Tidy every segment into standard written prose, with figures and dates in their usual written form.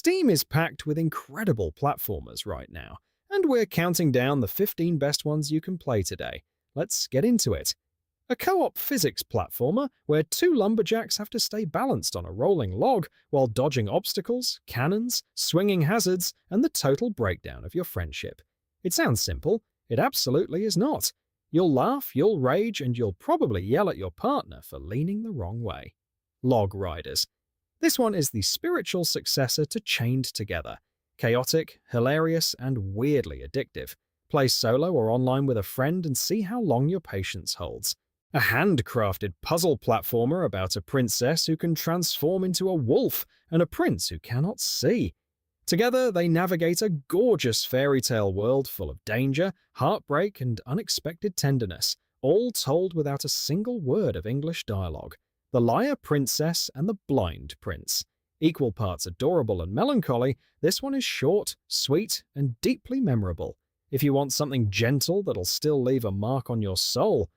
Steam is packed with incredible platformers right now, and we're counting down the 15 best ones you can play today. Let's get into it. A co-op physics platformer where two lumberjacks have to stay balanced on a rolling log while dodging obstacles, cannons, swinging hazards, and the total breakdown of your friendship. It sounds simple. It absolutely is not. You'll laugh, you'll rage, and you'll probably yell at your partner for leaning the wrong way. Log Riders. This one is the spiritual successor to Chained Together. Chaotic, hilarious, and weirdly addictive. Play solo or online with a friend and see how long your patience holds. A handcrafted puzzle platformer about a princess who can transform into a wolf and a prince who cannot see. Together, they navigate a gorgeous fairy tale world full of danger, heartbreak, and unexpected tenderness, all told without a single word of English dialogue. The Liar Princess and the Blind Prince. Equal parts adorable and melancholy, this one is short, sweet, and deeply memorable. If you want something gentle that'll still leave a mark on your soul,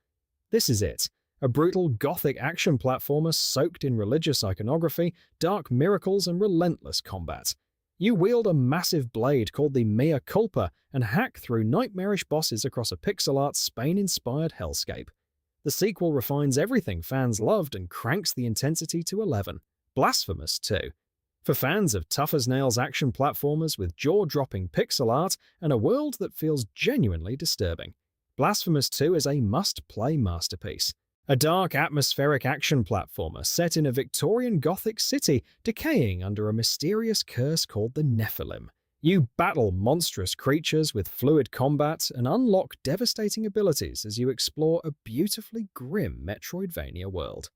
this is it. A brutal gothic action platformer soaked in religious iconography, dark miracles, and relentless combat. You wield a massive blade called the Mea Culpa and hack through nightmarish bosses across a pixel art Spain-inspired hellscape. The sequel refines everything fans loved and cranks the intensity to 11. Blasphemous 2. For fans of tough-as-nails action platformers with jaw-dropping pixel art and a world that feels genuinely disturbing, Blasphemous 2 is a must-play masterpiece. A dark, atmospheric action platformer set in a Victorian Gothic city decaying under a mysterious curse called the Nephilim. You battle monstrous creatures with fluid combat and unlock devastating abilities as you explore a beautifully grim Metroidvania world.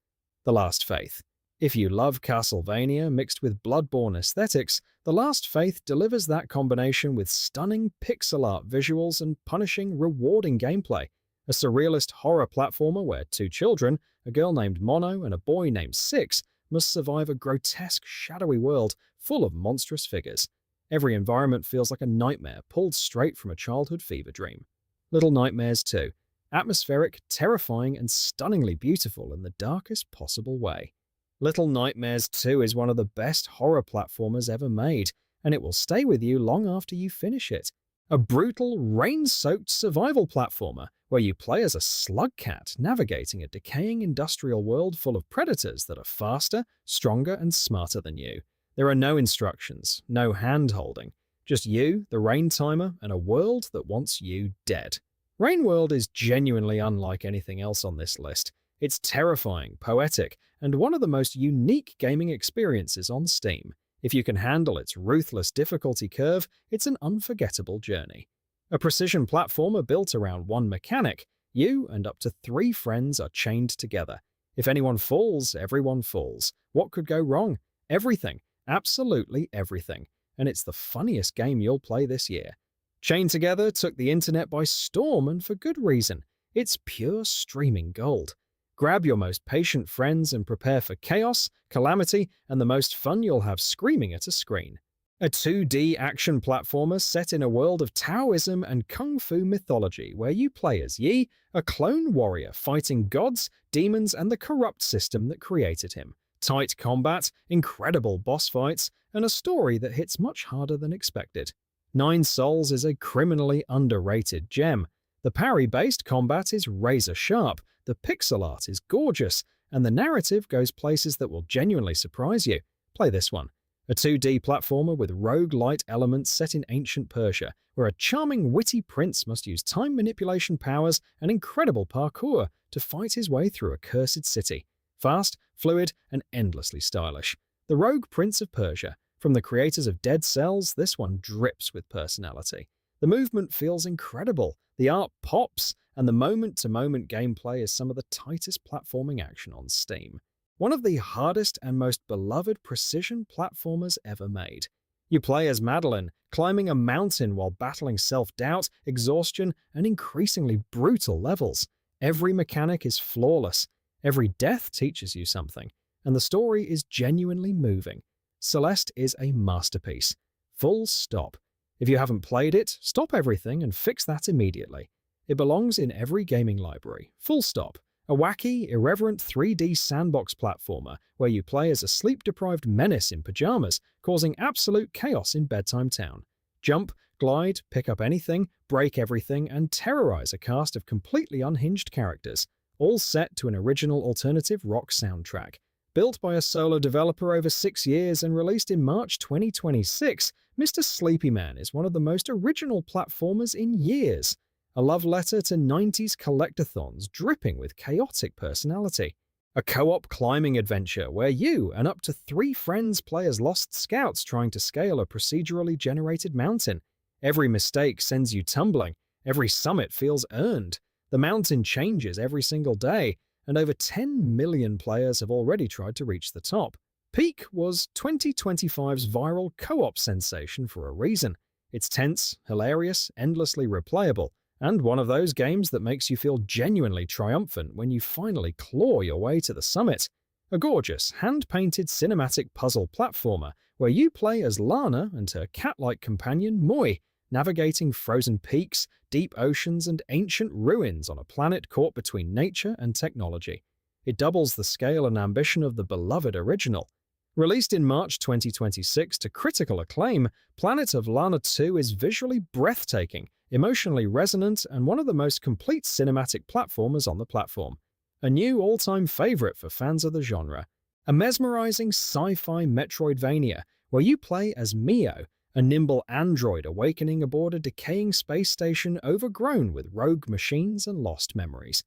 The Last Faith. If you love Castlevania mixed with Bloodborne aesthetics, The Last Faith delivers that combination with stunning pixel art visuals and punishing, rewarding gameplay. A surrealist horror platformer where two children, a girl named Mono and a boy named Six, must survive a grotesque, shadowy world full of monstrous figures. Every environment feels like a nightmare pulled straight from a childhood fever dream. Little Nightmares 2. Atmospheric, terrifying, and stunningly beautiful in the darkest possible way. Little Nightmares 2 is one of the best horror platformers ever made, and it will stay with you long after you finish it. A brutal, rain-soaked survival platformer where you play as a slug cat navigating a decaying industrial world full of predators that are faster, stronger, and smarter than you. There are no instructions, no hand-holding, just you, the rain timer, and a world that wants you dead. Rain World is genuinely unlike anything else on this list. It's terrifying, poetic, and one of the most unique gaming experiences on Steam. If you can handle its ruthless difficulty curve, it's an unforgettable journey. A precision platformer built around one mechanic, you and up to 3 friends are chained together. If anyone falls, everyone falls. What could go wrong? Everything. Absolutely everything. And it's the funniest game you'll play this year. Chained Together took the internet by storm, and for good reason. It's pure streaming gold. Grab your most patient friends and prepare for chaos, calamity, and the most fun you'll have screaming at a screen. A 2D action platformer set in a world of Taoism and Kung Fu mythology where you play as Yi, a clone warrior fighting gods, demons, and the corrupt system that created him. Tight combat, incredible boss fights, and a story that hits much harder than expected. Nine Souls is a criminally underrated gem. The parry-based combat is razor-sharp, the pixel art is gorgeous, and the narrative goes places that will genuinely surprise you. Play this one. A 2D platformer with roguelite elements set in ancient Persia, where a charming, witty prince must use time manipulation powers and incredible parkour to fight his way through a cursed city. Fast, fluid, and endlessly stylish. The Rogue Prince of Persia. From the creators of Dead Cells, this one drips with personality. The movement feels incredible, the art pops, and the moment-to-moment gameplay is some of the tightest platforming action on Steam. One of the hardest and most beloved precision platformers ever made. You play as Madeline, climbing a mountain while battling self-doubt, exhaustion, and increasingly brutal levels. Every mechanic is flawless. Every death teaches you something, and the story is genuinely moving. Celeste is a masterpiece. Full stop. If you haven't played it, stop everything and fix that immediately. It belongs in every gaming library. Full stop. a wacky, irreverent 3D sandbox platformer where you play as a sleep-deprived menace in pajamas, causing absolute chaos in Bedtime Town. Jump, glide, pick up anything, break everything, and terrorize a cast of completely unhinged characters, all set to an original alternative rock soundtrack. Built by a solo developer over 6 years and released in March 2026, Mr. Sleepyman is one of the most original platformers in years. A love letter to 90s collectathons dripping with chaotic personality. A co-op climbing adventure where you and up to 3 friends play as lost scouts trying to scale a procedurally generated mountain. Every mistake sends you tumbling, every summit feels earned. The mountain changes every single day, and over 10 million players have already tried to reach the top. Peak was 2025's viral co-op sensation for a reason. It's tense, hilarious, endlessly replayable, and one of those games that makes you feel genuinely triumphant when you finally claw your way to the summit. A gorgeous, hand-painted cinematic puzzle platformer where you play as Lana and her cat-like companion Moi, navigating frozen peaks, deep oceans, and ancient ruins on a planet caught between nature and technology. It doubles the scale and ambition of the beloved original. Released in March 2026 to critical acclaim, Planet of Lana II is visually breathtaking, emotionally resonant, and one of the most complete cinematic platformers on the platform. A new all-time favorite for fans of the genre. A mesmerizing sci-fi Metroidvania where you play as Mio, a nimble android awakening aboard a decaying space station overgrown with rogue machines and lost memories.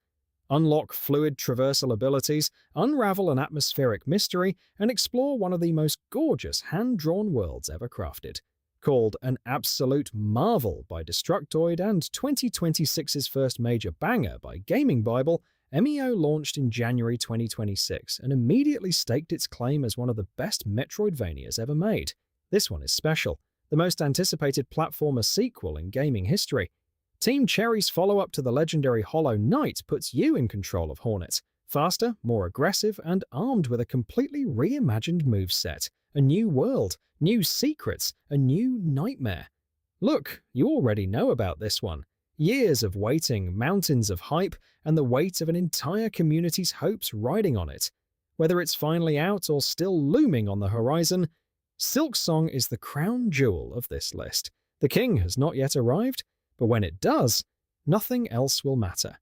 Unlock fluid traversal abilities, unravel an atmospheric mystery, and explore one of the most gorgeous hand-drawn worlds ever crafted. Called an absolute marvel by Destructoid and 2026's first major banger by Gaming Bible, MEO launched in January 2026 and immediately staked its claim as one of the best Metroidvanias ever made. This one is special, the most anticipated platformer sequel in gaming history. Team Cherry's follow-up to the legendary Hollow Knight puts you in control of Hornet, faster, more aggressive, and armed with a completely reimagined moveset, a new world, new secrets, a new nightmare. Look, you already know about this one. Years of waiting, mountains of hype, and the weight of an entire community's hopes riding on it. Whether it's finally out or still looming on the horizon, Silksong is the crown jewel of this list. The king has not yet arrived, but when it does, nothing else will matter.